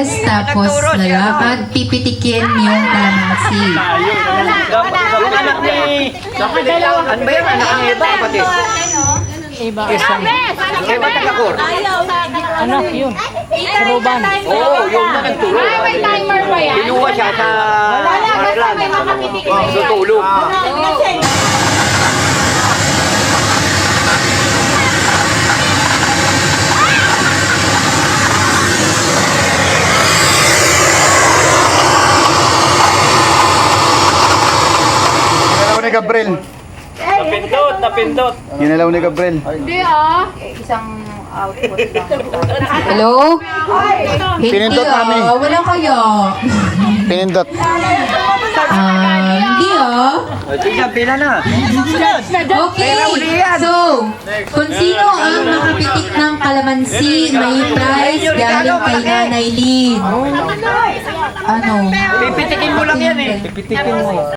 Tapos lalakad, pipitikin yung kalamansi. Anak ni... Ano ba yan? Anak ni Eva, kapatid? Iba. Eva Tagakor. Anak yun. Suruban. Oo, yung na nagturo. May timer ba yan? Kinuha siya sa Marlan. Tutulog. Ginalaw ni Gabriel. Napindot. Ginalaw ni Gabriel. Hindi isang output lang. Hello? Pinindot namin. Wala kayo. Pinindot. Hindi Tingnan, pila na. Okay, so, kung sino ang makapitik ng kalamansi, may prize galing kay Nanay Lynn. Ano? Pipitikin mo lang yan eh. Pipitikin mo.